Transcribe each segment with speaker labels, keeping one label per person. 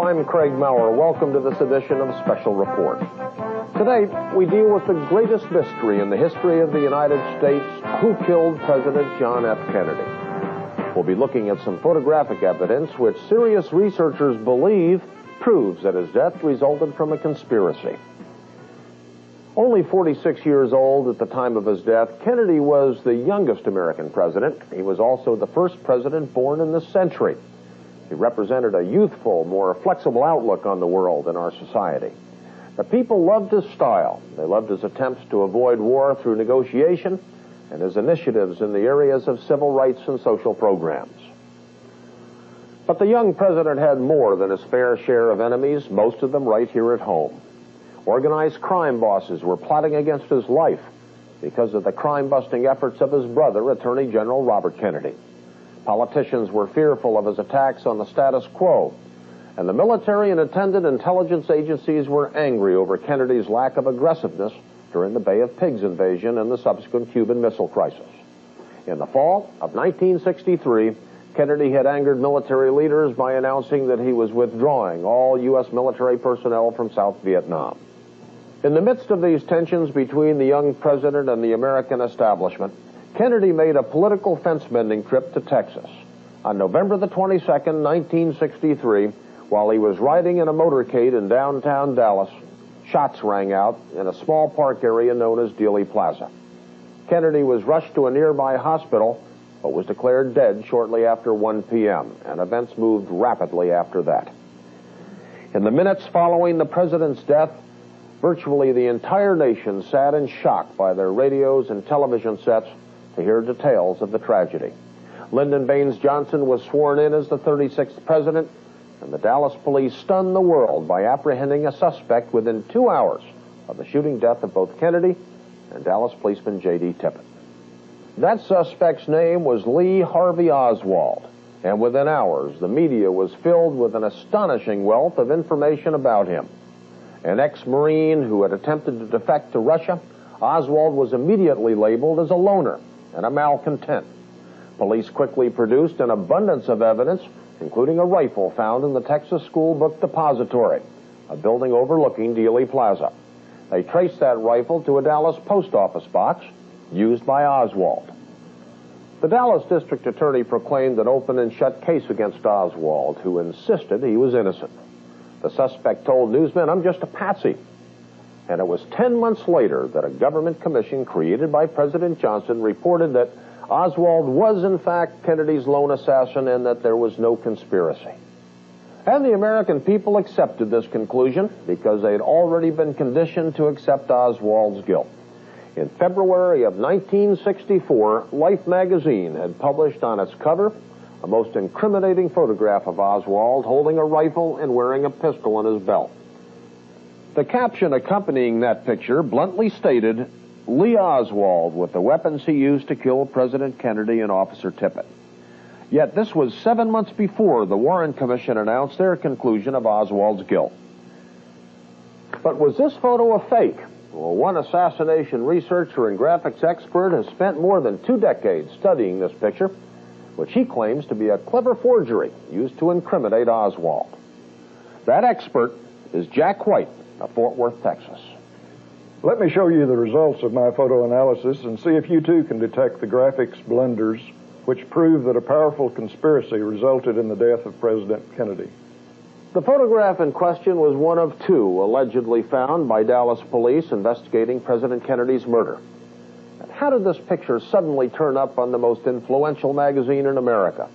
Speaker 1: I'm Craig Maurer. Welcome to this edition of Special Report. Today, we deal with the greatest mystery in the history of the United States: who killed President John F. Kennedy? We'll be looking at some photographic evidence which serious researchers believe proves that his death resulted from a conspiracy. Only 46 years old at the time of his death, Kennedy was the youngest American president. He was also the first president born in this century. He represented a youthful, more flexible outlook on the world and our society. The people loved his style. They loved his attempts to avoid war through negotiation and his initiatives in the areas of civil rights and social programs. But the young president had more than his fair share of enemies, most of them right here at home. Organized crime bosses were plotting against his life because of the crime-busting efforts of his brother, Attorney General Robert Kennedy. Politicians were fearful of his attacks on the status quo, and the military and attendant intelligence agencies were angry over Kennedy's lack of aggressiveness during the Bay of Pigs invasion and the subsequent Cuban Missile Crisis. In the fall of 1963, Kennedy had angered military leaders by announcing that he was withdrawing all U.S. military personnel from South Vietnam. In the midst of these tensions between the young president and the American establishment, Kennedy made a political fence-mending trip to Texas. On November the 22nd, 1963, while he was riding in a motorcade in downtown Dallas, shots rang out in a small park area known as Dealey Plaza. Kennedy was rushed to a nearby hospital, but was declared dead shortly after 1 p.m., and events moved rapidly after that. In the minutes following the president's death, virtually the entire nation sat in shock by their radios and television sets to hear details of the tragedy. Lyndon Baines Johnson was sworn in as the 36th president, and the Dallas police stunned the world by apprehending a suspect within 2 hours of the shooting death of both Kennedy and Dallas policeman J.D. Tippit. That suspect's name was Lee Harvey Oswald, and within hours the media was filled with an astonishing wealth of information about him. An ex-Marine who had attempted to defect to Russia, Oswald was immediately labeled as a loner and a malcontent. Police quickly produced an abundance of evidence, including a rifle found in the Texas School Book Depository, a building overlooking Dealey Plaza. They traced that rifle to a Dallas post office box used by Oswald. The Dallas district attorney proclaimed an open and shut case against Oswald, who insisted he was innocent. The suspect told newsmen, "I'm just a patsy." And it was 10 months later that a government commission created by President Johnson reported that Oswald was in fact Kennedy's lone assassin and that there was no conspiracy. And the American people accepted this conclusion because they had already been conditioned to accept Oswald's guilt. In February of 1964, Life magazine had published on its cover a most incriminating photograph of Oswald holding a rifle and wearing a pistol in his belt. The caption accompanying that picture bluntly stated, "Lee Oswald with the weapons he used to kill President Kennedy and Officer Tippit." Yet this was 7 months before the Warren Commission announced their conclusion of Oswald's guilt. But was this photo a fake? Well, one assassination researcher and graphics expert has spent more than 2 decades studying this picture, which he claims to be a clever forgery used to incriminate Oswald. That expert is Jack White of Fort Worth, Texas.
Speaker 2: Let me show you the results of my photo analysis and see if you too can detect the graphics blunders which prove that a powerful conspiracy resulted in the death of President Kennedy.
Speaker 1: The photograph in question was one of 2 allegedly found by Dallas police investigating President Kennedy's murder. How did this picture suddenly turn up on the most influential magazine in America?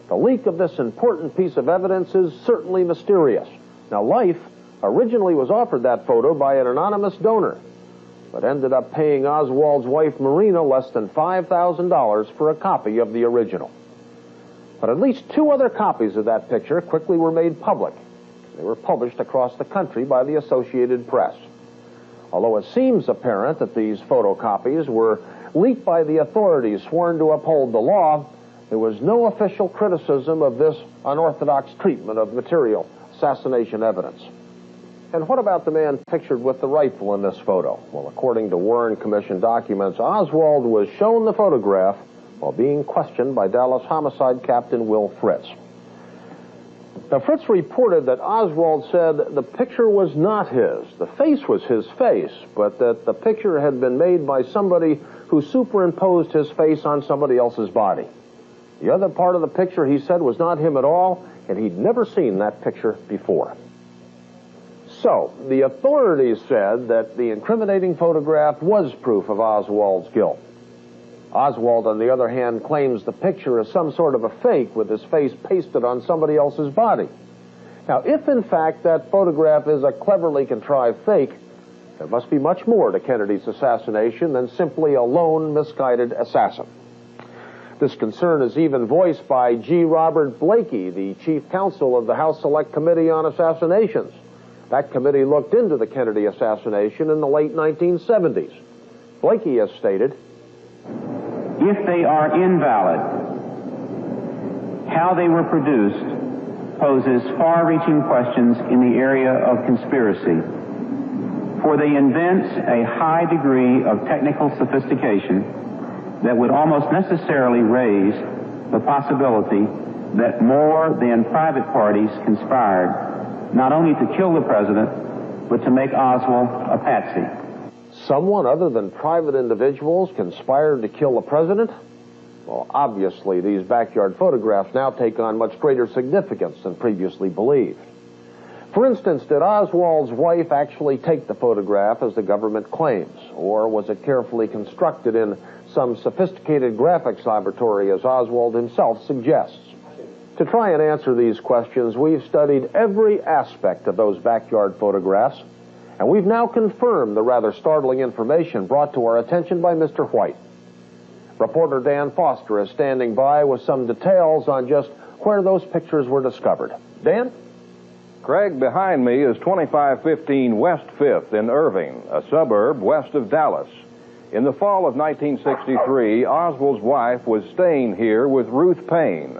Speaker 1: The leak of this important piece of evidence is certainly mysterious. Now, Life originally was offered that photo by an anonymous donor, but ended up paying Oswald's wife, Marina, less than $5,000 for a copy of the original. But at least 2 other copies of that picture quickly were made public. They were published across the country by the Associated Press. Although it seems apparent that these photocopies were leaked by the authorities sworn to uphold the law, there was no official criticism of this unorthodox treatment of material assassination evidence. And what about the man pictured with the rifle in this photo? Well, according to Warren Commission documents, Oswald was shown the photograph while being questioned by Dallas homicide captain Will Fritz. Now, Fritz reported that Oswald said the picture was not his. The face was his face, but that the picture had been made by somebody who superimposed his face on somebody else's body. The other part of the picture, he said, was not him at all, and he'd never seen that picture before. So, the authorities said that the incriminating photograph was proof of Oswald's guilt. Oswald, on the other hand, claims the picture is some sort of a fake with his face pasted on somebody else's body. Now, if in fact that photograph is a cleverly contrived fake, there must be much more to Kennedy's assassination than simply a lone, misguided assassin. This concern is even voiced by G. Robert Blakey, the chief counsel of the House Select Committee on Assassinations. That committee looked into the Kennedy assassination in the late 1970s. Blakey has stated,
Speaker 3: if they are invalid, how they were produced poses far-reaching questions in the area of conspiracy, for they evince a high degree of technical sophistication that would almost necessarily raise the possibility that more than private parties conspired not only to kill the president, but to make Oswald a patsy.
Speaker 1: Someone other than private individuals conspired to kill the president? Well, obviously, these backyard photographs now take on much greater significance than previously believed. For instance, did Oswald's wife actually take the photograph as the government claims? Or was it carefully constructed in some sophisticated graphics laboratory, as Oswald himself suggests? To try and answer these questions, we've studied every aspect of those backyard photographs, and we've now confirmed the rather startling information brought to our attention by Mr. White. Reporter Dan Foster is standing by with some details on just where those pictures were discovered. Dan?
Speaker 4: Craig, behind me is 2515 West 5th in Irving, a suburb west of Dallas. In the fall of 1963, Oswald's wife was staying here with Ruth Payne.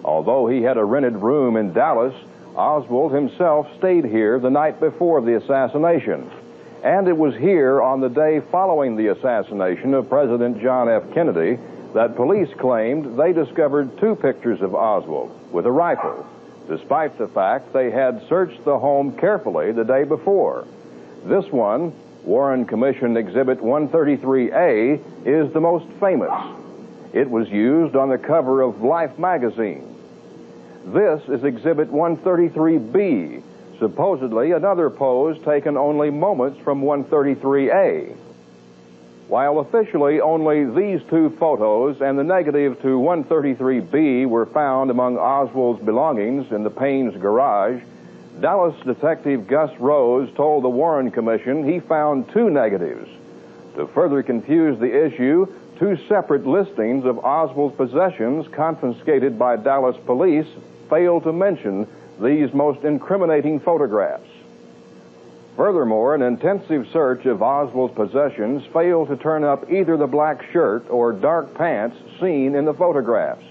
Speaker 4: Although he had a rented room in Dallas, Oswald himself stayed here the night before the assassination. And it was here on the day following the assassination of President John F. Kennedy that police claimed they discovered two pictures of Oswald with a rifle, despite the fact they had searched the home carefully the day before. This one, Warren Commission Exhibit 133A, is the most famous. It was used on the cover of Life magazine. This is Exhibit 133B, supposedly another pose taken only moments from 133A. While officially only these two photos and the negative to 133B were found among Oswald's belongings in the Payne's garage, Dallas detective Gus Rose told the Warren Commission he found two negatives. To further confuse the issue, two separate listings of Oswald's possessions confiscated by Dallas police failed to mention these most incriminating photographs. Furthermore, an intensive search of Oswald's possessions failed to turn up either the black shirt or dark pants seen in the photographs.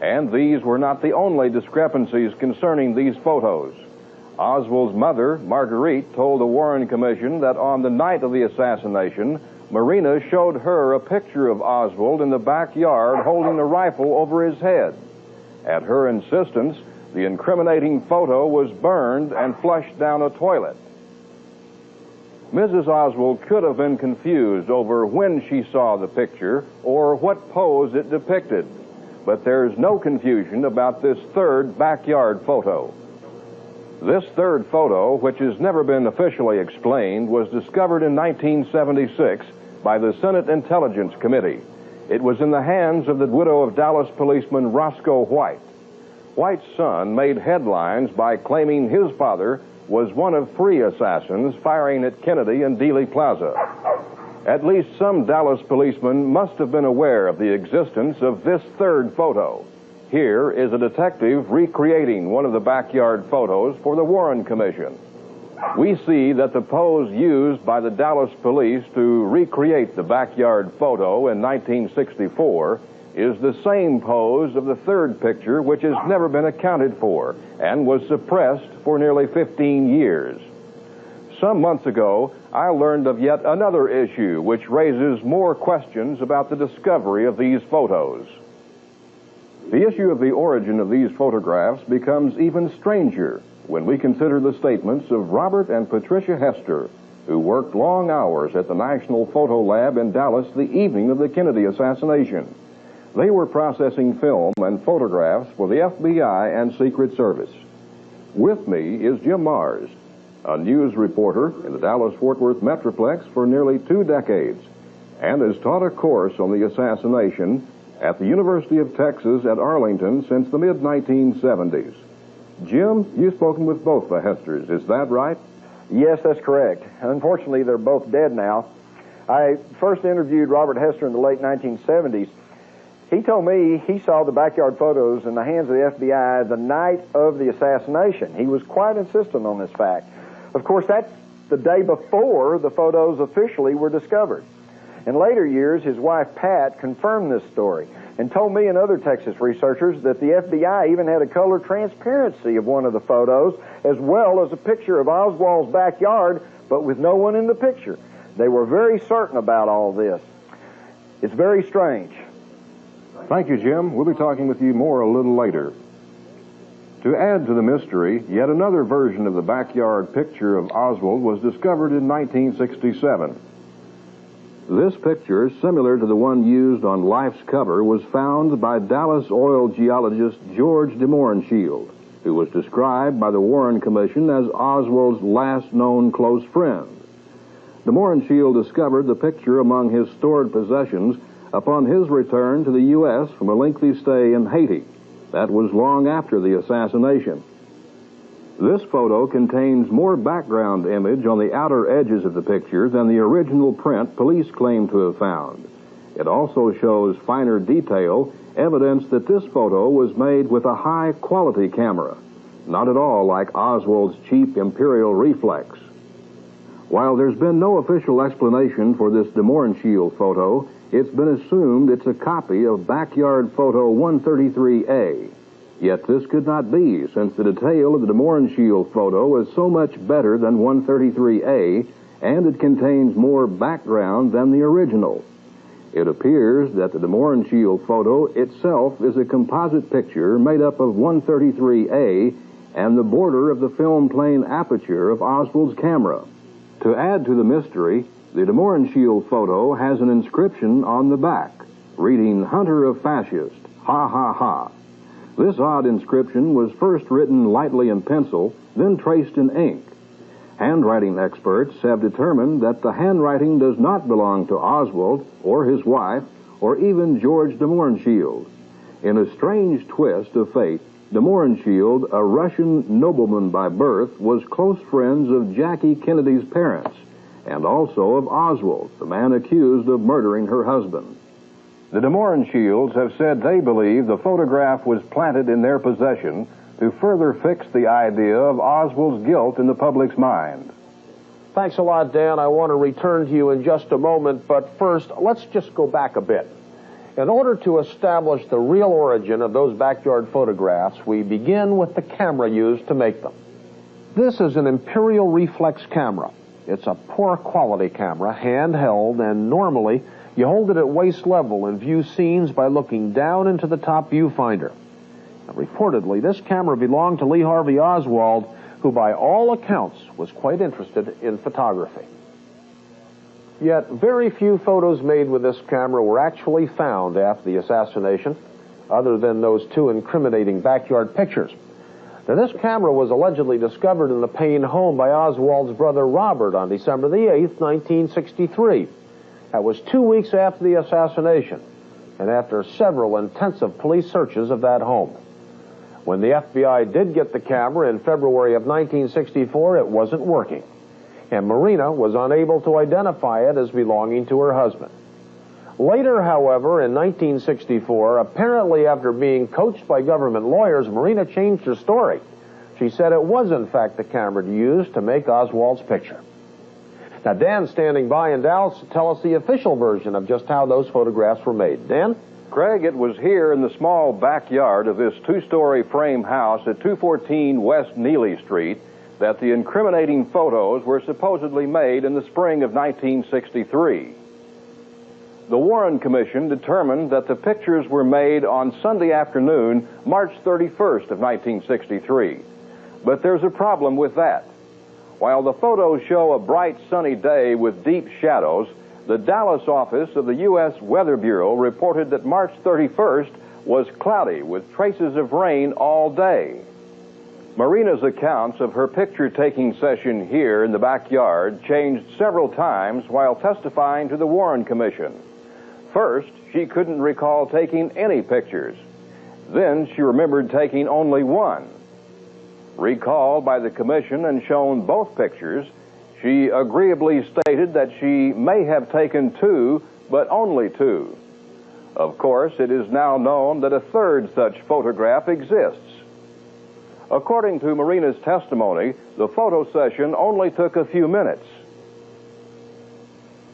Speaker 4: And these were not the only discrepancies concerning these photos. Oswald's mother, Marguerite, told the Warren Commission that on the night of the assassination, Marina showed her a picture of Oswald in the backyard holding a rifle over his head. At her insistence, the incriminating photo was burned and flushed down a toilet. Mrs. Oswald could have been confused over when she saw the picture or what pose it depicted, but there's no confusion about this third backyard photo. This third photo, which has never been officially explained, was discovered in 1976 by the Senate Intelligence Committee. It was in the hands of the widow of Dallas policeman Roscoe White. White's son made headlines by claiming his father was one of three assassins firing at Kennedy and Dealey Plaza. At least some Dallas policemen must have been aware of the existence of this third photo. Here is a detective recreating one of the backyard photos for the Warren Commission. We see that the pose used by the Dallas police to recreate the backyard photo in 1964 is the same pose of the third picture, which has never been accounted for and was suppressed for nearly 15 years. Some months ago, I learned of yet another issue which raises more questions about the discovery of these photos. The issue of the origin of these photographs becomes even stranger when we consider the statements of Robert and Patricia Hester, who worked long hours at the National Photo Lab in Dallas the evening of the Kennedy assassination. They were processing film and photographs for the FBI and Secret Service. With me is Jim Mars, a news reporter in the Dallas-Fort Worth Metroplex for nearly 2 decades, and has taught a course on the assassination at the University of Texas at Arlington since the mid-1970s. Jim, you've spoken with both the Hesters, is that right?
Speaker 2: Yes, that's correct. Unfortunately, they're both dead now. I first interviewed Robert Hester in the late 1970s. He told me he saw the backyard photos in the hands of the FBI the night of the assassination. He was quite insistent on this fact. Of course, that's the day before the photos officially were discovered. In later years, his wife, Pat, confirmed this story and told me and other Texas researchers that the FBI even had a color transparency of one of the photos, as well as a picture of Oswald's backyard, but with no one in the picture. They were very certain about all this. It's very strange.
Speaker 4: Thank you, Jim. We'll be talking with you more a little later. To add to the mystery, yet another version of the backyard picture of Oswald was discovered in 1967. This picture, similar to the one used on Life's cover, was found by Dallas oil geologist George de Mohrenschildt, who was described by the Warren Commission as Oswald's last known close friend. De Mohrenschildt discovered the picture among his stored possessions upon his return to the U.S. from a lengthy stay in Haiti. That was long after the assassination. This photo contains more background image on the outer edges of the picture than the original print police claim to have found. It also shows finer detail, evidence that this photo was made with a high-quality camera, not at all like Oswald's cheap Imperial reflex. While there's been no official explanation for this de Mohrenschildt photo, it's been assumed it's a copy of backyard photo 133A. Yet this could not be, since the detail of the de Mohrenschildt photo is so much better than 133A, and it contains more background than the original. It appears that the de Mohrenschildt photo itself is a composite picture made up of 133A and the border of the film plane aperture of Oswald's camera. To add to the mystery, the de Mohrenschildt photo has an inscription on the back, reading, "Hunter of Fascists, ha ha ha." This odd inscription was first written lightly in pencil, then traced in ink. Handwriting experts have determined that the handwriting does not belong to Oswald or his wife or even George de Mohrenschildt. In a strange twist of fate, de Mohrenschildt, a Russian nobleman by birth, was close friends of Jackie Kennedy's parents and also of Oswald, the man accused of murdering her husband. The de Mohrenschildts have said they believe the photograph was planted in their possession to further fix the idea of Oswald's guilt in the public's mind.
Speaker 1: Thanks a lot, Dan. I want to return to you in just a moment, but first, let's just go back a bit. In order to establish the real origin of those backyard photographs, we begin with the camera used to make them. This is an Imperial reflex camera. It's a poor quality camera, handheld, and normally you hold it at waist level and view scenes by looking down into the top viewfinder. Now, reportedly, this camera belonged to Lee Harvey Oswald, who by all accounts was quite interested in photography. Yet very few photos made with this camera were actually found after the assassination, other than those 2 incriminating backyard pictures. Now, this camera was allegedly discovered in the Payne home by Oswald's brother Robert on December the 8th, 1963. That was 2 weeks after the assassination, and after several intensive police searches of that home. When the FBI did get the camera in February of 1964, it wasn't working, and Marina was unable to identify it as belonging to her husband. Later, however, in 1964, apparently after being coached by government lawyers, Marina changed her story. She said it was, in fact, the camera used to make Oswald's picture. Now, Dan's standing by in Dallas to tell us the official version of just how those photographs were made. Dan?
Speaker 4: Craig, it was here in the small backyard of this 2-story frame house at 214 West Neely Street that the incriminating photos were supposedly made in the spring of 1963. the Warren Commission determined that the pictures were made on Sunday afternoon, March 31st of 1963. But there's a problem with that. While the photos show a bright sunny day with deep shadows, the Dallas office of the U.S. Weather Bureau reported that March 31st was cloudy with traces of rain all day. Marina's accounts of her picture-taking session here in the backyard changed several times while testifying to the Warren Commission. First, she couldn't recall taking any pictures. Then she remembered taking only one. Recalled by the commission and shown both pictures, she agreeably stated that she may have taken two, but only two. Of course, it is now known that a third such photograph exists. According to Marina's testimony, the photo session only took a few minutes.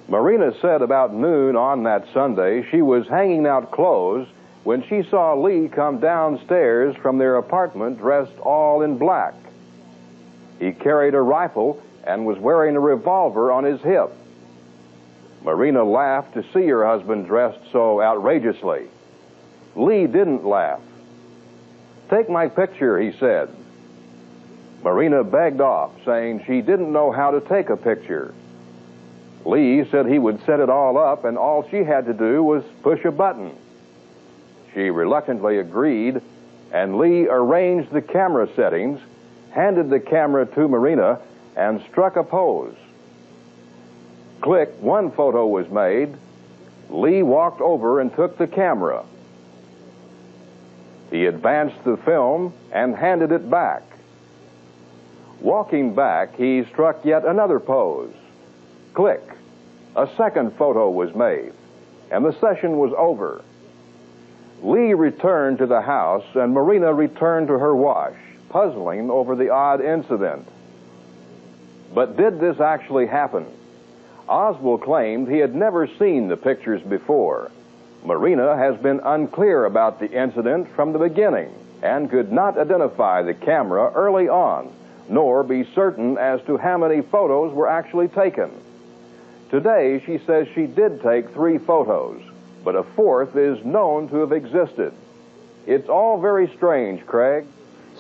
Speaker 4: Marina said about noon on that Sunday she was hanging out clothes when she saw Lee come downstairs from their apartment dressed all in black. He carried a rifle and was wearing a revolver on his hip. Marina laughed to see her husband dressed so outrageously. Lee didn't laugh. "Take my picture," he said. Marina begged off, saying she didn't know how to take a picture. Lee said he would set it all up and all she had to do was push a button. She reluctantly agreed, and Lee arranged the camera settings, handed the camera to Marina, and struck a pose. Click, one photo was made. Lee walked over and took the camera. He advanced the film and handed it back. Walking back, he struck yet another pose. Click. A second photo was made, and the session was over. Lee returned to the house, and Marina returned to her wash, puzzling over the odd incident. But did this actually happen? Oswald claimed he had never seen the pictures before. Marina has been unclear about the incident from the beginning and could not identify the camera early on, nor be certain as to how many photos were actually taken. Today, she says she did take 3 photos, but a fourth is known to have existed. It's all very strange, Craig.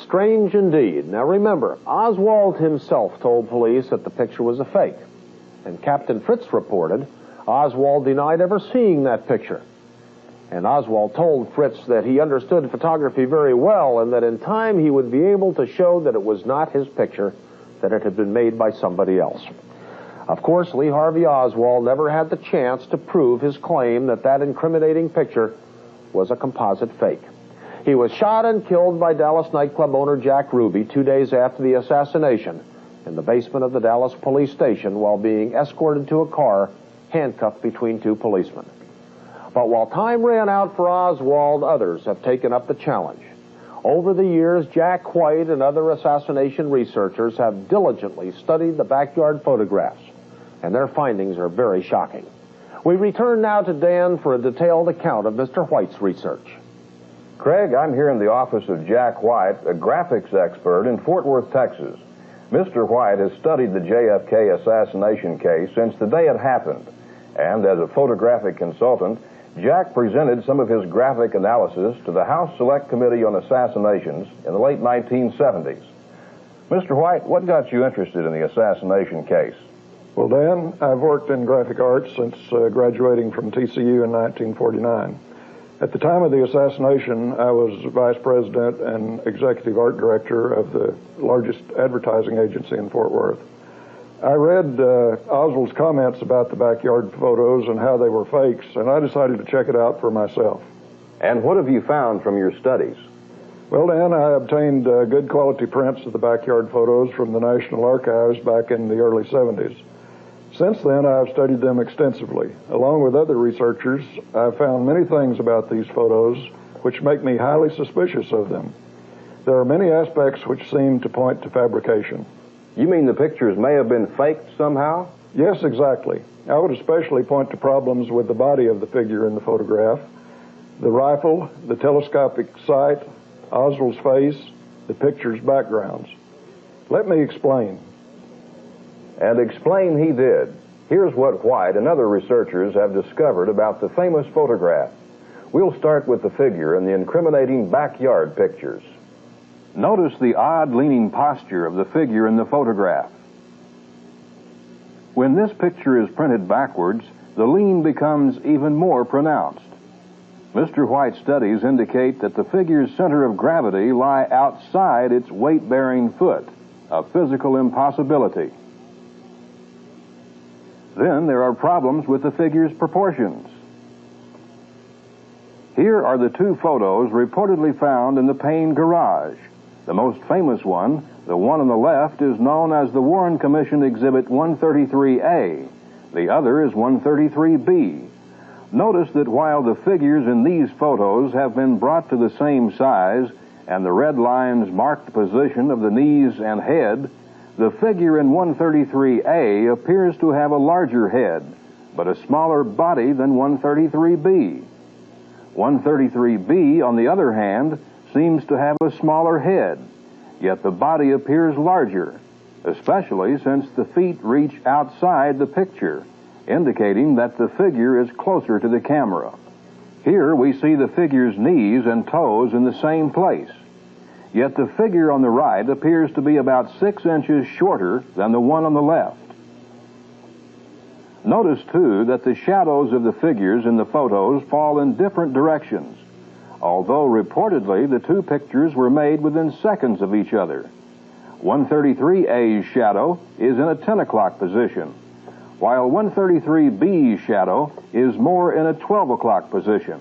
Speaker 1: Strange indeed. Now remember, Oswald himself told police that the picture was a fake. And Captain Fritz reported Oswald denied ever seeing that picture. And Oswald told Fritz that he understood photography very well and that in time he would be able to show that it was not his picture, that it had been made by somebody else. Of course, Lee Harvey Oswald never had the chance to prove his claim that that incriminating picture was a composite fake. He was shot and killed by Dallas nightclub owner Jack Ruby 2 days after the assassination in the basement of the Dallas police station while being escorted to a car handcuffed between 2 policemen. But while time ran out for Oswald, others have taken up the challenge. Over the years, Jack White and other assassination researchers have diligently studied the backyard photographs, and their findings are very shocking. We return now to Dan for a detailed account of Mr. White's research.
Speaker 4: Craig, I'm here in the office of Jack White, a graphics expert in Fort Worth, Texas. Mr. White has studied the JFK assassination case since the day it happened, and as a photographic consultant, Jack presented some of his graphic analysis to the House Select Committee on Assassinations in the late 1970s. Mr. White, what got you interested in the assassination case?
Speaker 5: Well, Dan, I've worked in graphic arts since graduating from TCU in 1949. At the time of the assassination, I was vice president and executive art director of the largest advertising agency in Fort Worth. I read Oswald's comments about the backyard photos and how they were fakes, and I decided to check it out for myself.
Speaker 4: And what have you found from your studies?
Speaker 5: Well, Dan, I obtained good quality prints of the backyard photos from the National Archives back in the early 70s. Since then, I've studied them extensively. Along with other researchers, I've found many things about these photos which make me highly suspicious of them. There are many aspects which seem to point to fabrication.
Speaker 4: You mean the pictures may have been faked somehow?
Speaker 5: Yes, exactly. I would especially point to problems with the body of the figure in the photograph, the rifle, the telescopic sight, Oswald's face, the picture's backgrounds. Let me explain.
Speaker 4: And explain he did. Here's what White and other researchers have discovered about the famous photograph. We'll start with the figure in the incriminating backyard pictures. Notice the odd leaning posture of the figure in the photograph. When this picture is printed backwards, the lean becomes even more pronounced. Mr. White's studies indicate that the figure's center of gravity lie outside its weight-bearing foot, a physical impossibility. Then there are problems with the figure's proportions. Here are the two photos reportedly found in the Payne garage. The most famous one, the one on the left, is known as the Warren Commission Exhibit 133A. The other is 133B. Notice that while the figures in these photos have been brought to the same size and the red lines mark the position of the knees and head, the figure in 133A appears to have a larger head, but a smaller body than 133B. 133B, on the other hand, seems to have a smaller head, yet the body appears larger, especially since the feet reach outside the picture, indicating that the figure is closer to the camera. Here we see the figure's knees and toes in the same place, yet the figure on the right appears to be about 6 inches shorter than the one on the left. Notice, too, that the shadows of the figures in the photos fall in different directions, although reportedly the two pictures were made within seconds of each other. 133A's shadow is in a 10 o'clock position, while 133B's shadow is more in a 12 o'clock position.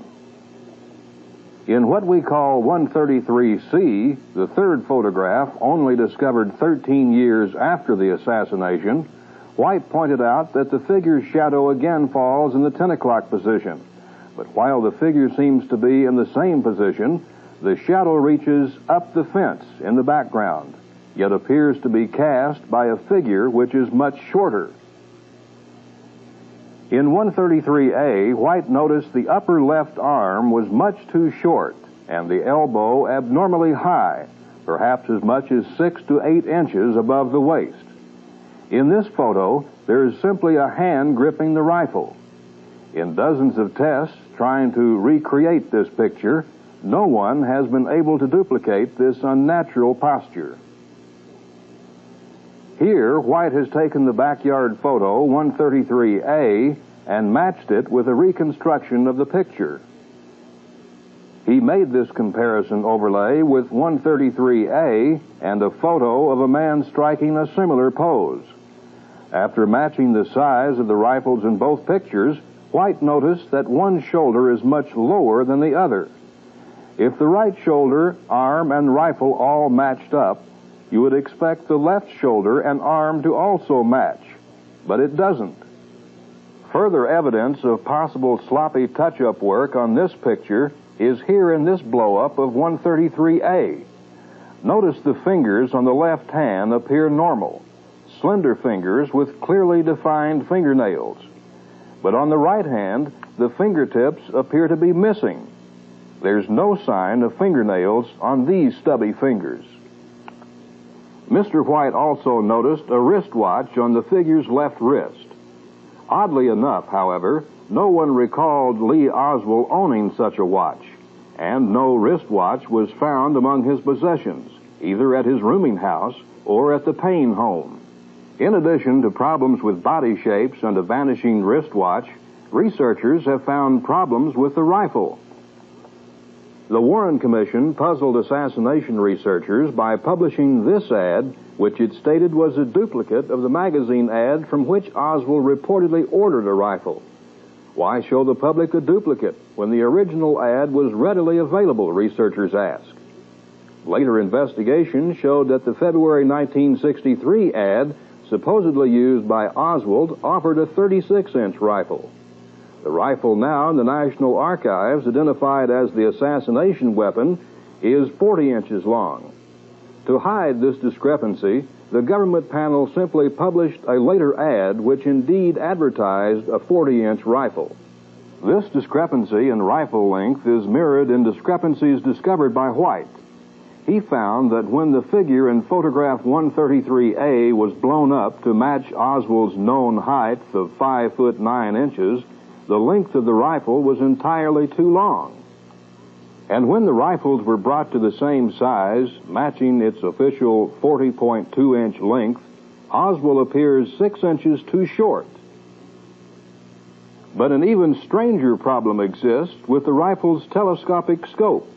Speaker 4: In what we call 133C, the third photograph, only discovered 13 years after the assassination, White pointed out that the figure's shadow again falls in the 10 o'clock position. But while the figure seems to be in the same position, the shadow reaches up the fence in the background, yet appears to be cast by a figure which is much shorter. In 133A, White noticed the upper left arm was much too short and the elbow abnormally high, perhaps as much as 6 to 8 inches above the waist. In this photo, there is simply a hand gripping the rifle. In dozens of tests trying to recreate this picture, no one has been able to duplicate this unnatural posture. Here, White has taken the backyard photo, 133A, and matched it with a reconstruction of the picture. He made this comparison overlay with 133A and a photo of a man striking a similar pose. After matching the size of the rifles in both pictures, White noticed that one shoulder is much lower than the other. If the right shoulder, arm, and rifle all matched up, you would expect the left shoulder and arm to also match, but it doesn't. Further evidence of possible sloppy touch-up work on this picture is here in this blow-up of 133A. Notice the fingers on the left hand appear normal, slender fingers with clearly defined fingernails. But on the right hand, the fingertips appear to be missing. There's no sign of fingernails on these stubby fingers. Mr. White also noticed a wristwatch on the figure's left wrist. Oddly enough, however, no one recalled Lee Oswald owning such a watch, and no wristwatch was found among his possessions, either at his rooming house or at the Payne home. In addition to problems with body shapes and a vanishing wristwatch, researchers have found problems with the rifle. The Warren Commission puzzled assassination researchers by publishing this ad, which it stated was a duplicate of the magazine ad from which Oswald reportedly ordered a rifle. Why show the public a duplicate when the original ad was readily available, researchers asked. Later investigation showed that the February 1963 ad, supposedly used by Oswald, offered a 36-inch rifle. The rifle now in the National Archives, identified as the assassination weapon, is 40 inches long. To hide this discrepancy, the government panel simply published a later ad which indeed advertised a 40-inch rifle. This discrepancy in rifle length is mirrored in discrepancies discovered by White. he found that when the figure in photograph 133A was blown up to match Oswald's known height of 5 foot 9 inches, the length of the rifle was entirely too long. And when the rifles were brought to the same size, matching its official 40.2-inch length, Oswald appears 6 inches too short. But an even stranger problem exists with the rifle's telescopic scope.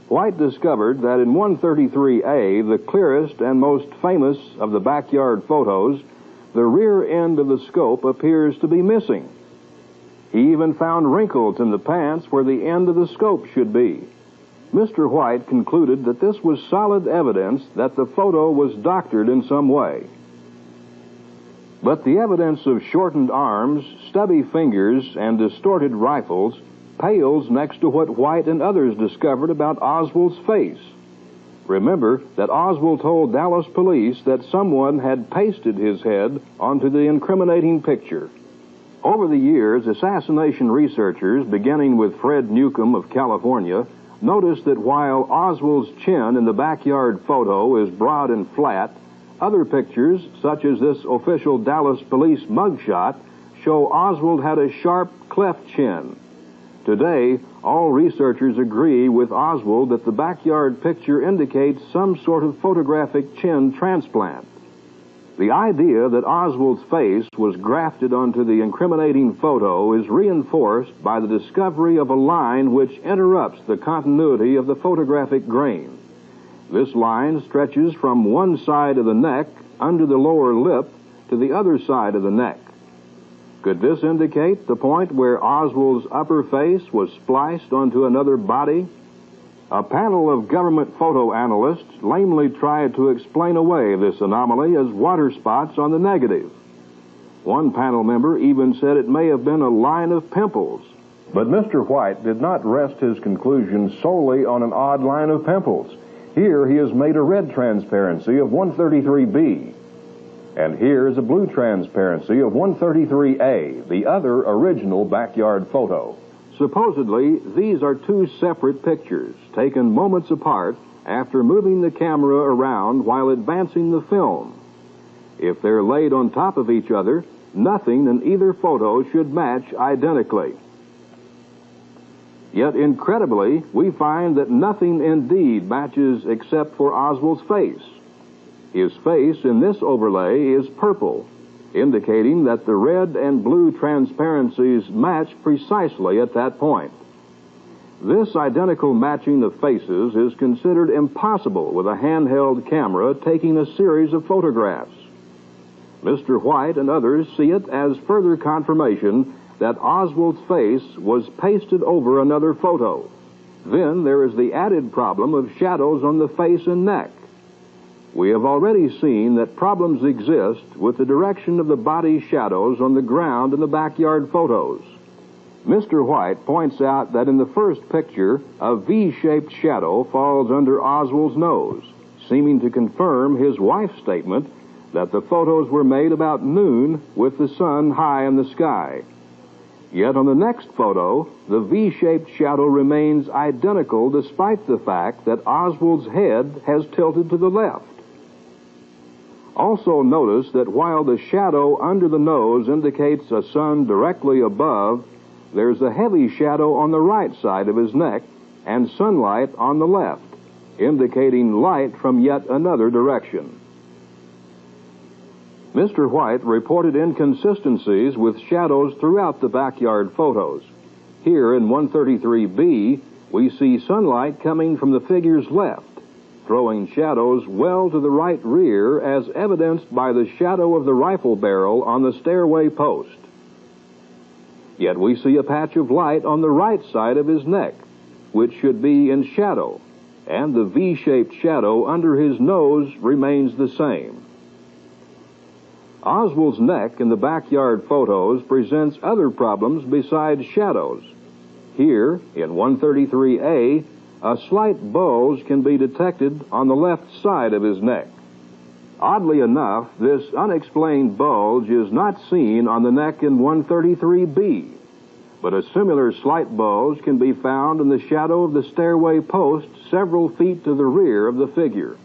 Speaker 4: White discovered that in 133A, the clearest and most famous of the backyard photos, the rear end of the scope appears to be missing. He even found wrinkles in the pants where the end of the scope should be. Mr. White concluded that this was solid evidence that the photo was doctored in some way. But the evidence of shortened arms, stubby fingers, and distorted rifles pales next to what White and others discovered about Oswald's face. Remember that Oswald told Dallas police that someone had pasted his head onto the incriminating picture. Over the years, assassination researchers, beginning with Fred Newcomb of California, noticed that while Oswald's chin in the backyard photo is broad and flat, other pictures, such as this official Dallas police mugshot, show Oswald had a sharp cleft chin. Today, all researchers agree with Oswald that the backyard picture indicates some sort of photographic chin transplant. The idea that Oswald's face was grafted onto the incriminating photo is reinforced by the discovery of a line which interrupts the continuity of the photographic grain. This line stretches from one side of the neck under the lower lip to the other side of the neck. Could this indicate the point where Oswald's upper face was spliced onto another body? A panel of government photo analysts lamely tried to explain away this anomaly as water spots on the negative. One panel member even said it may have been a line of pimples. But Mr. White did not rest his conclusion solely on an odd line of pimples. Here he has made a red transparency of 133B. And here is a blue transparency of 133A, the other original backyard photo. Supposedly, these are two separate pictures, taken moments apart after moving the camera around while advancing the film. If they're laid on top of each other, nothing in either photo should match identically. Yet, incredibly, we find that nothing indeed matches except for Oswald's face. His face in this overlay is purple, indicating that the red and blue transparencies match precisely at that point. This identical matching of faces is considered impossible with a handheld camera taking a series of photographs. Mr. White and others see it as further confirmation that Oswald's face was pasted over another photo. Then there is the added problem of shadows on the face and neck. We have already seen that problems exist with the direction of the body shadows on the ground in the backyard photos. Mr. White points out that in the first picture, a V-shaped shadow falls under Oswald's nose, seeming to confirm his wife's statement that the photos were made about noon with the sun high in the sky. Yet on the next photo, the V-shaped shadow remains identical despite the fact that Oswald's head has tilted to the left. Also notice that while the shadow under the nose indicates a sun directly above, there's a heavy shadow on the right side of his neck and sunlight on the left, indicating light from yet another direction. Mr. White reported inconsistencies with shadows throughout the backyard photos. Here in 133B, we see sunlight coming from the figure's left, throwing shadows well to the right rear as evidenced by the shadow of the rifle barrel on the stairway post. Yet we see a patch of light on the right side of his neck, which should be in shadow, and the V-shaped shadow under his nose remains the same. Oswald's neck in the backyard photos presents other problems besides shadows. Here, in 133A, a slight bulge can be detected on the left side of his neck. Oddly enough, this unexplained bulge is not seen on the neck in 133B. but a similar slight bulge can be found in the shadow of the stairway post several feet to the rear of the figure.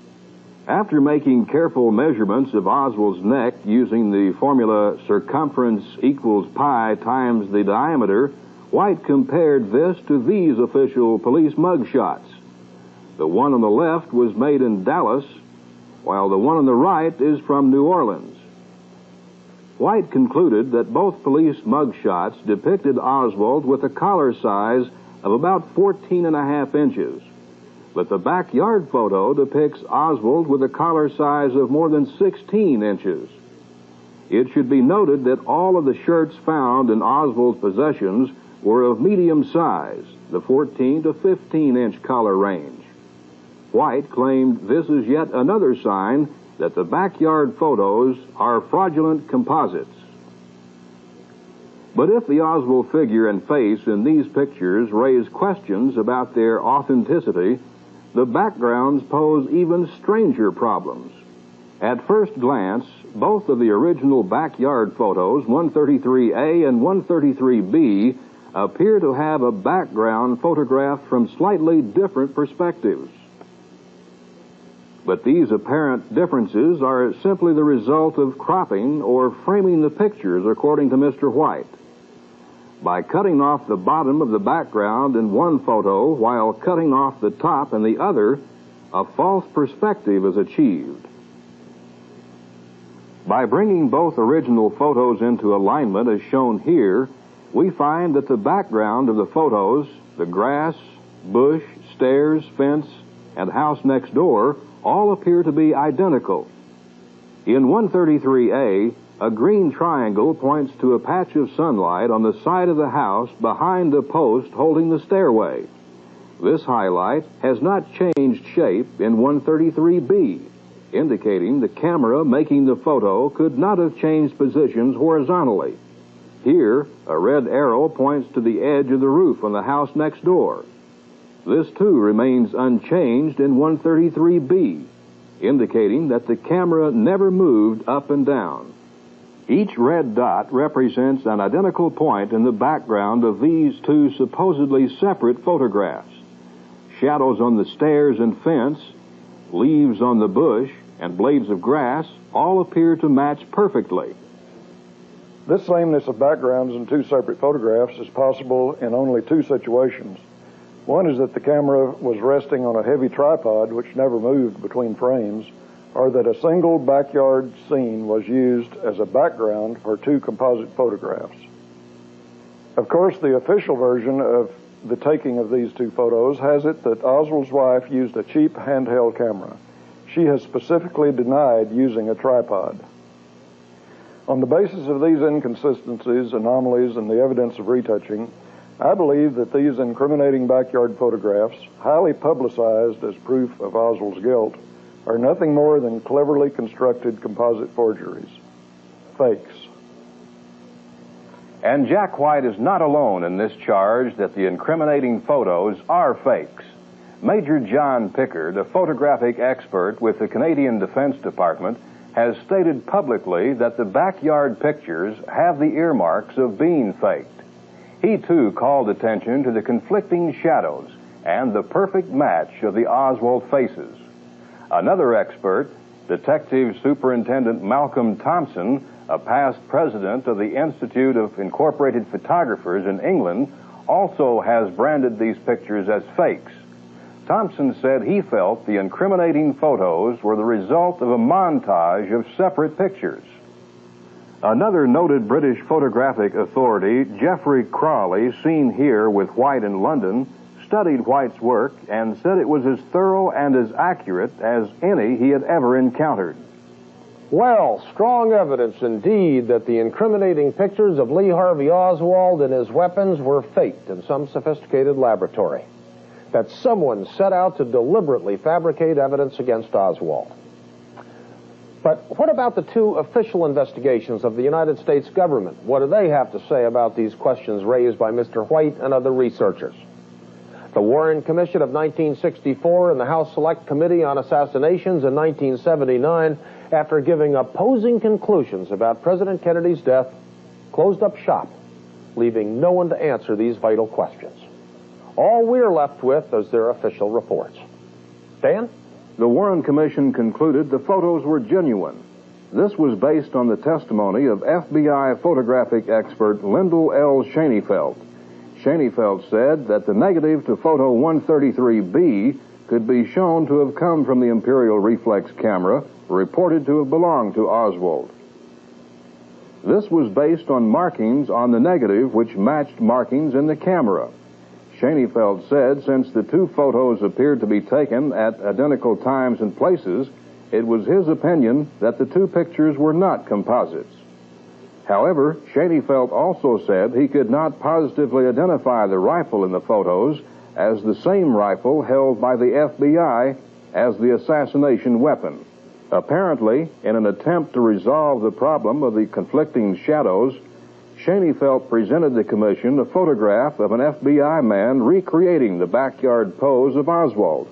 Speaker 4: After making careful measurements of Oswald's neck using the formula circumference equals pi times the diameter, White compared this to these official police mugshots. The one on the left was made in Dallas, while the one on the right is from New Orleans. White concluded that both police mugshots depicted Oswald with a collar size of about 14.5 inches. But the backyard photo depicts Oswald with a collar size of more than 16 inches. It should be noted that all of the shirts found in Oswald's possessions were of medium size, the 14 to 15 inch collar range. White claimed this is yet another sign that the backyard photos are fraudulent composites. But if the Oswald figure and face in these pictures raise questions about their authenticity, the backgrounds pose even stranger problems. At first glance, both of the original backyard photos, 133A and 133B, appear to have a background photographed from slightly different perspectives. But these apparent differences are simply the result of cropping or framing the pictures, according to Mr. White. By cutting off the bottom of the background in one photo while cutting off the top in the other, a false perspective is achieved. By bringing both original photos into alignment as shown here, we find that the background of the photos, the grass, bush, stairs, fence, and house next door, all appear to be identical. In 133A, a green triangle points to a patch of sunlight on the side of the house behind the post holding the stairway. This highlight has not changed shape in 133B, indicating the camera making the photo could not have changed positions horizontally. Here, a red arrow points to the edge of the roof on the house next door. This, too, remains unchanged in 133B, indicating that the camera never moved up and down. Each red dot represents an identical point in the background of these two supposedly separate photographs. Shadows on the stairs and fence, leaves on the bush, and blades of grass all appear to match perfectly.
Speaker 5: This sameness of backgrounds in two separate photographs is possible in only two situations. One is that the camera was resting on a heavy tripod which never moved between frames, or that a single backyard scene was used as a background for two composite photographs. Of course, the official version of the taking of these two photos has it that Oswald's wife used a cheap handheld camera. She has specifically denied using a tripod. On the basis of these inconsistencies, anomalies, and the evidence of retouching, I believe that these incriminating backyard photographs, highly publicized as proof of Oswald's guilt, are nothing more than cleverly constructed composite forgeries. Fakes.
Speaker 4: And Jack White is not alone in this charge that the incriminating photos are fakes. Major John Pickard, a photographic expert with the Canadian Defense Department, has stated publicly that the backyard pictures have the earmarks of being faked. He, too, called attention to the conflicting shadows and the perfect match of the Oswald faces. Another expert, Detective Superintendent Malcolm Thompson, a past president of the Institute of Incorporated Photographers in England, also has branded these pictures as fakes. Thompson said he felt the incriminating photos were the result of a montage of separate pictures. Another noted British photographic authority, Geoffrey Crawley, seen here with White in London, studied White's work and said it was as thorough and as accurate as any he had ever encountered.
Speaker 1: Well, strong evidence indeed that the incriminating pictures of Lee Harvey Oswald and his weapons were faked in some sophisticated laboratory. That someone set out to deliberately fabricate evidence against Oswald. But what about the two official investigations of the United States government? What do they have to say about these questions raised by Mr. White and other researchers? The Warren Commission of 1964 and the House Select Committee on Assassinations in 1979, after giving opposing conclusions about President Kennedy's death, closed up shop. leaving no one to answer these vital questions. All we're left with is their official reports. Dan?
Speaker 4: The Warren Commission concluded the photos were genuine. This was based on the testimony of FBI photographic expert Lyndall L. Schoenfeld. Schoenfeld said that the negative to photo 133B could be shown to have come from the Imperial reflex camera reported to have belonged to Oswald. This was based on markings on the negative which matched markings in the camera. Schoenfeld said since the two photos appeared to be taken at identical times and places, it was his opinion that the two pictures were not composites. However, Schoenfeld also said he could not positively identify the rifle in the photos as the same rifle held by the FBI as the assassination weapon. Apparently, in an attempt to resolve the problem of the conflicting shadows, Schoenfeld presented the commission a photograph of an FBI man recreating the backyard pose of Oswald.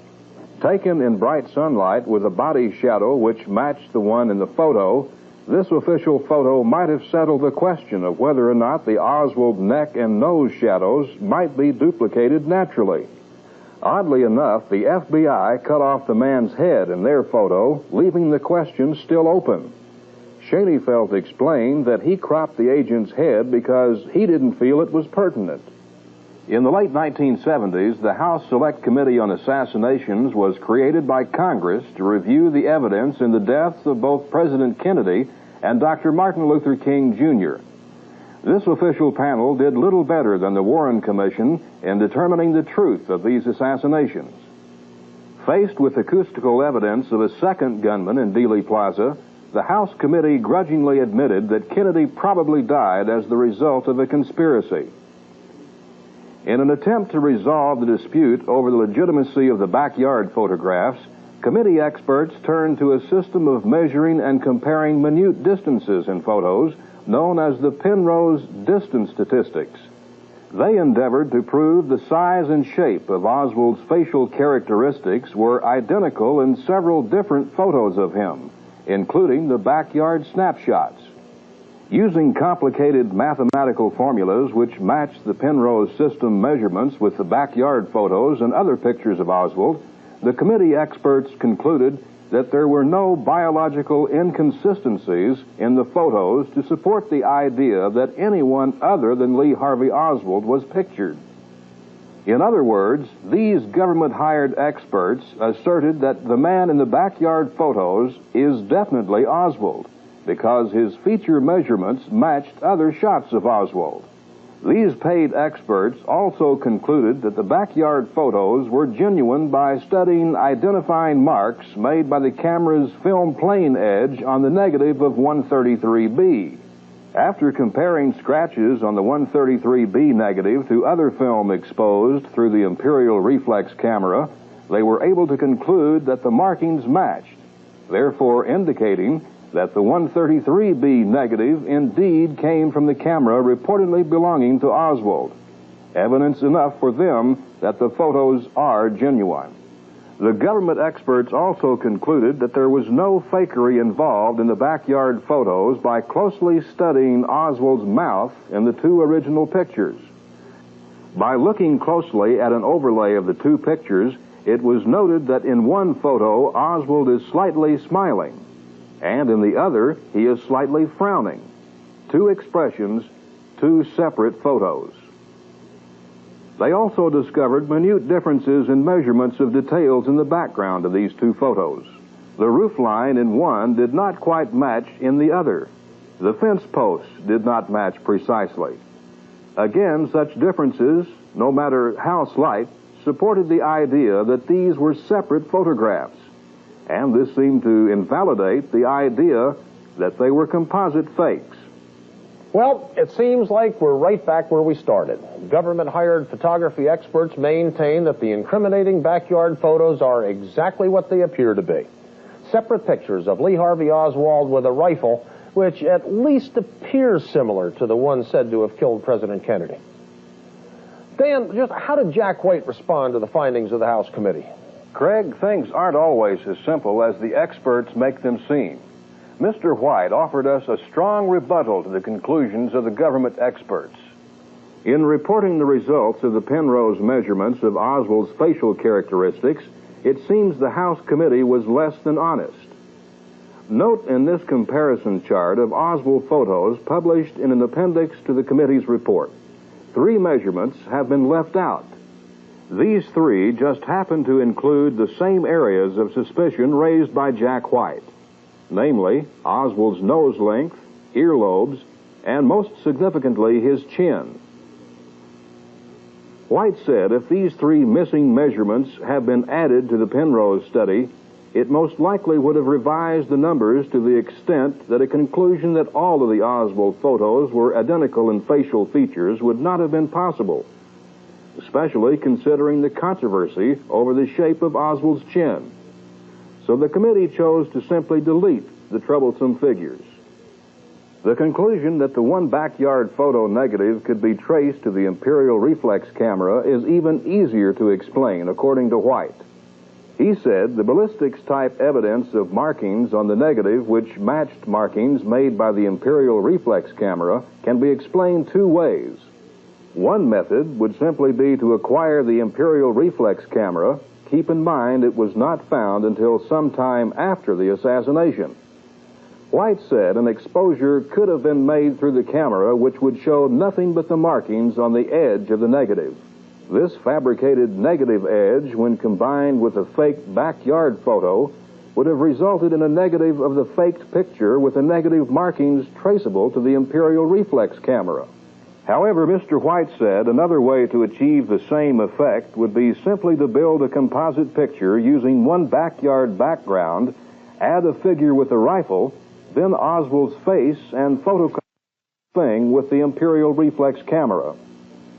Speaker 4: Taken in bright sunlight with a body shadow which matched the one in the photo, this official photo might have settled the question of whether or not the Oswald neck and nose shadows might be duplicated naturally. Oddly enough, the FBI cut off the man's head in their photo, leaving the question still open. Schoenfeld explained that he cropped the agent's head because he didn't feel it was pertinent. In the late 1970s, the House Select Committee on Assassinations was created by Congress to review the evidence in the deaths of both President Kennedy and Dr. Martin Luther King, Jr. This official panel did little better than the Warren Commission in determining the truth of these assassinations. Faced with acoustical evidence of a second gunman in Dealey Plaza, the House Committee grudgingly admitted that Kennedy probably died as the result of a conspiracy. In an attempt to resolve the dispute over the legitimacy of the backyard photographs, committee experts turned to a system of measuring and comparing minute distances in photos known as the Penrose distance statistics. They endeavored to prove the size and shape of Oswald's facial characteristics were identical in several different photos of him, including the backyard snapshots. Using complicated mathematical formulas which matched the Penrose system measurements with the backyard photos and other pictures of Oswald, the committee experts concluded that there were no biological inconsistencies in the photos to support the idea that anyone other than Lee Harvey Oswald was pictured. In other words, these government-hired experts asserted that the man in the backyard photos is definitely Oswald, because his feature measurements matched other shots of Oswald. These paid experts also concluded that the backyard photos were genuine by studying identifying marks made by the camera's film plane edge on the negative of 133B. After comparing scratches on the 133B negative to other film exposed through the Imperial reflex camera, they were able to conclude that the markings matched, therefore indicating that the 133B negative indeed came from the camera reportedly belonging to Oswald. Evidence enough for them that the photos are genuine. The government experts also concluded that there was no fakery involved in the backyard photos by closely studying Oswald's mouth in the two original pictures. By looking closely at an overlay of the two pictures, it was noted that in one photo Oswald is slightly smiling, and in the other, he is slightly frowning. Two expressions, two separate photos. They also discovered minute differences in measurements of details in the background of these two photos. The roof line in one did not quite match in the other. The fence posts did not match precisely. Again, such differences, no matter how slight, supported the idea that these were separate photographs. And this seemed to invalidate the idea that they were composite fakes.
Speaker 1: Well, it seems like we're right back where we started. Government-hired photography experts maintain that the incriminating backyard photos are exactly what they appear to be. Separate pictures of Lee Harvey Oswald with a rifle, which at least appears similar to the one said to have killed President Kennedy. Dan, just how did Jack White respond to the findings of the House Committee?
Speaker 4: Craig, things aren't always as simple as the experts make them seem. Mr. White offered us a strong rebuttal to the conclusions of the government experts. In reporting the results of the Penrose measurements of Oswald's facial characteristics, it seems the House committee was less than honest. Note in this comparison chart of Oswald photos published in an appendix to the committee's report, 3 measurements have been left out. These 3 just happen to include the same areas of suspicion raised by Jack White, namely Oswald's nose length, earlobes, and most significantly his chin. White said if these 3 missing measurements have been added to the Penrose study, it most likely would have revised the numbers to the extent that a conclusion that all of the Oswald photos were identical in facial features would not have been possible, especially considering the controversy over the shape of Oswald's chin. So the committee chose to simply delete the troublesome figures. The conclusion that the one backyard photo negative could be traced to the Imperial reflex camera is even easier to explain, according to White. He said the ballistics-type evidence of markings on the negative which matched markings made by the Imperial reflex camera can be explained 2 ways. One method would simply be to acquire the Imperial reflex camera. Keep in mind it was not found until some time after the assassination. White said an exposure could have been made through the camera which would show nothing but the markings on the edge of the negative. This fabricated negative edge, when combined with a fake backyard photo, would have resulted in a negative of the faked picture with the negative markings traceable to the Imperial reflex camera. However, Mr. White said another way to achieve the same effect would be simply to build a composite picture using one backyard background, add a figure with a rifle, then Oswald's face, and photocopy the thing with the Imperial reflex camera.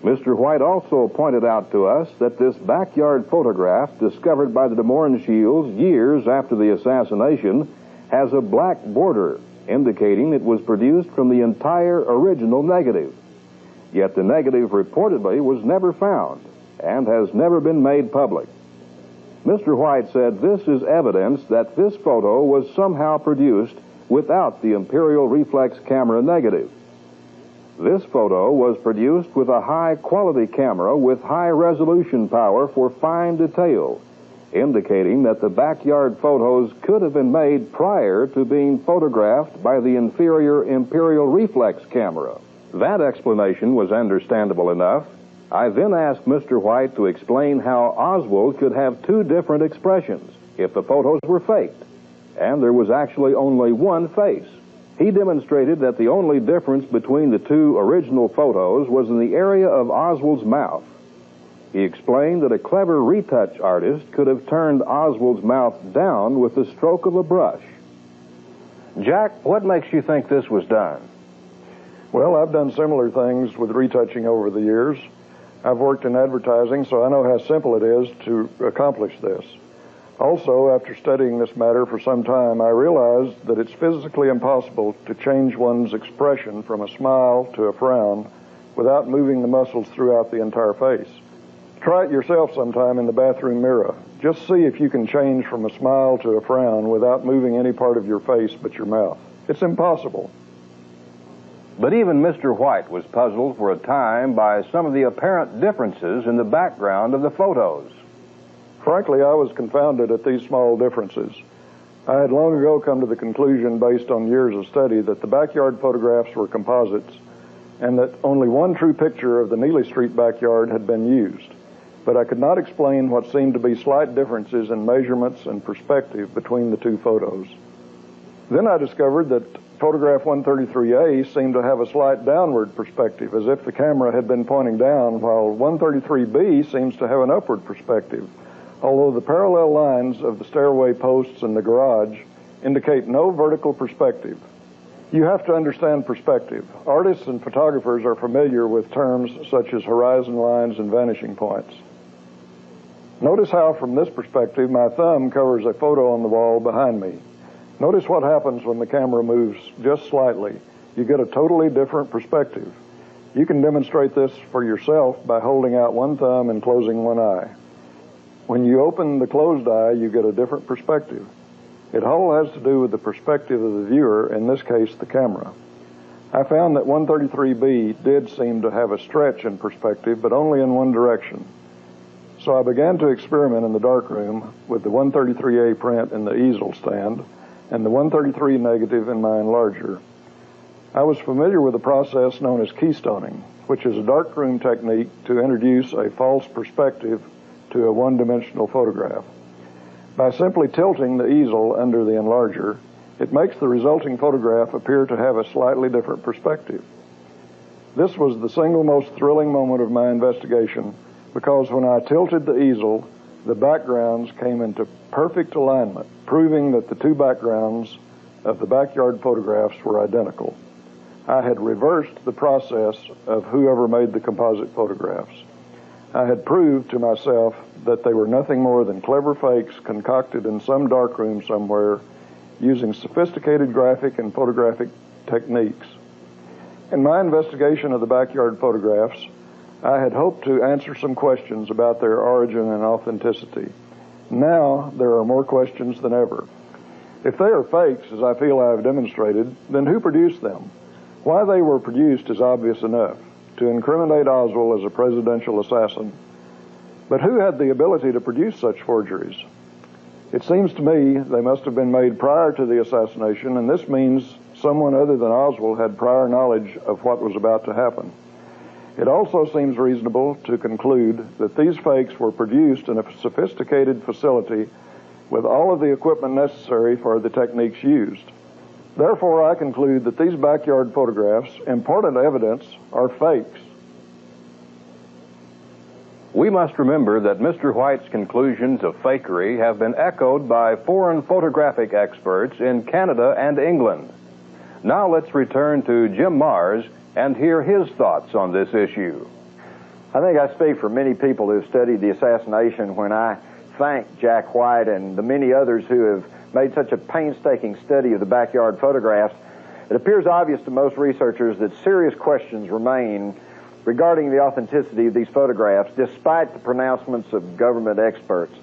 Speaker 4: Mr. White also pointed out to us that this backyard photograph, discovered by the De Mohrenschilds years after the assassination, has a black border, indicating it was produced from the entire original negative. Yet the negative reportedly was never found and has never been made public. Mr. White said this is evidence that this photo was somehow produced without the Imperial reflex camera negative. This photo was produced with a high-quality camera with high-resolution power for fine detail, indicating that the backyard photos could have been made prior to being photographed by the inferior Imperial reflex camera. That explanation was understandable enough. I then asked Mr. White to explain how Oswald could have 2 different expressions if the photos were faked, and there was actually only one face. He demonstrated that the only difference between the 2 original photos was in the area of Oswald's mouth. He explained that a clever retouch artist could have turned Oswald's mouth down with the stroke of a brush. Jack, what makes you think this was done?
Speaker 5: Well, I've done similar things with retouching over the years. I've worked in advertising, so I know how simple it is to accomplish this. Also, after studying this matter for some time, I realized that it's physically impossible to change one's expression from a smile to a frown without moving the muscles throughout the entire face. Try it yourself sometime in the bathroom mirror. Just see if you can change from a smile to a frown without moving any part of your face but your mouth. It's impossible.
Speaker 4: But even Mr. White was puzzled for a time by some of the apparent differences in the background of the photos.
Speaker 5: Frankly, I was confounded at these small differences. I had long ago come to the conclusion, based on years of study, that the backyard photographs were composites and that only one true picture of the Neely Street backyard had been used. But I could not explain what seemed to be slight differences in measurements and perspective between the 2 photos. Then I discovered that photograph 133A seemed to have a slight downward perspective, as if the camera had been pointing down, while 133B seems to have an upward perspective, although the parallel lines of the stairway posts in the garage indicate no vertical perspective. You have to understand perspective. Artists and photographers are familiar with terms such as horizon lines and vanishing points. Notice how, from this perspective, my thumb covers a photo on the wall behind me. Notice what happens when the camera moves just slightly. You get a totally different perspective. You can demonstrate this for yourself by holding out one thumb and closing one eye. When you open the closed eye, you get a different perspective. It all has to do with the perspective of the viewer, in this case, the camera. I found that 133B did seem to have a stretch in perspective, but only in one direction. So I began to experiment in the darkroom with the 133A print in the easel stand and the 133 negative in my enlarger. I was familiar with a process known as keystoning, which is a darkroom technique to introduce a false perspective to a one-dimensional photograph. By simply tilting the easel under the enlarger, it makes the resulting photograph appear to have a slightly different perspective. This was the single most thrilling moment of my investigation, because when I tilted the easel, the backgrounds came into perfect alignment, proving that the two backgrounds of the backyard photographs were identical. I had reversed the process of whoever made the composite photographs. I had proved to myself that they were nothing more than clever fakes concocted in some darkroom somewhere using sophisticated graphic and photographic techniques. In my investigation of the backyard photographs, I had hoped to answer some questions about their origin and authenticity. Now there are more questions than ever. If they are fakes, as I feel I have demonstrated, then who produced them? Why they were produced is obvious enough, to incriminate Oswald as a presidential assassin. But who had the ability to produce such forgeries? It seems to me they must have been made prior to the assassination, and this means someone other than Oswald had prior knowledge of what was about to happen. It also seems reasonable to conclude that these fakes were produced in a sophisticated facility with all of the equipment necessary for the techniques used. Therefore, I conclude that these backyard photographs, important evidence, are fakes.
Speaker 4: We must remember that Mr. White's conclusions of fakery have been echoed by foreign photographic experts in Canada and England. Now let's return to Jim Marrs and hear his thoughts on this issue.
Speaker 2: I think I speak for many people who have studied the assassination when I thank Jack White and the many others who have made such a painstaking study of the backyard photographs. It appears obvious to most researchers that serious questions remain regarding the authenticity of these photographs, despite the pronouncements of government experts.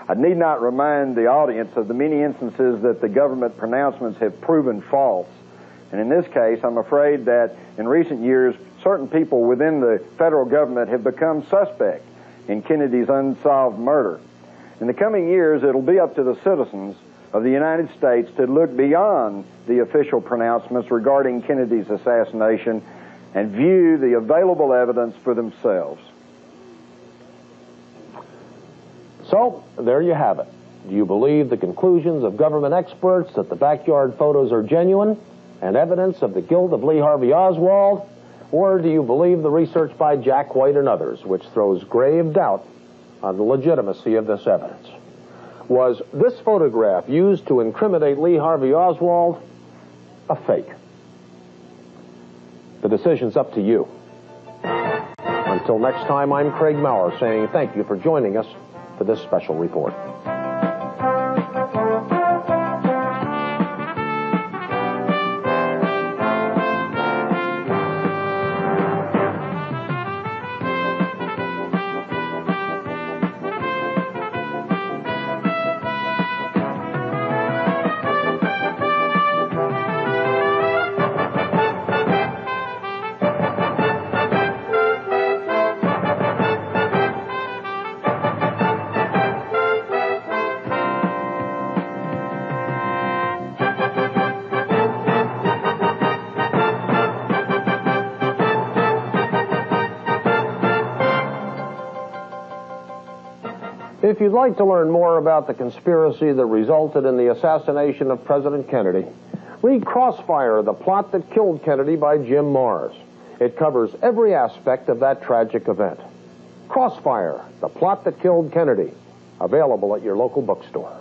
Speaker 2: I need not remind the audience of the many instances that the government pronouncements have proven false. And in this case, I'm afraid that in recent years, certain people within the federal government have become suspect in Kennedy's unsolved murder. In the coming years, it'll be up to the citizens of the United States to look beyond the official pronouncements regarding Kennedy's assassination and view the available evidence for themselves.
Speaker 1: So, there you have it. Do you believe the conclusions of government experts that the backyard photos are genuine and evidence of the guilt of Lee Harvey Oswald? Or do you believe the research by Jack White and others, which throws grave doubt on the legitimacy of this evidence? Was this photograph used to incriminate Lee Harvey Oswald a fake? The decision's up to you. Until next time, I'm Craig Maurer saying thank you for joining us for this special report. If you'd like to learn more about the conspiracy that resulted in the assassination of President Kennedy, read Crossfire, The Plot That Killed Kennedy by Jim Marrs. It covers every aspect of that tragic event. Crossfire, The Plot That Killed Kennedy, available at your local bookstore.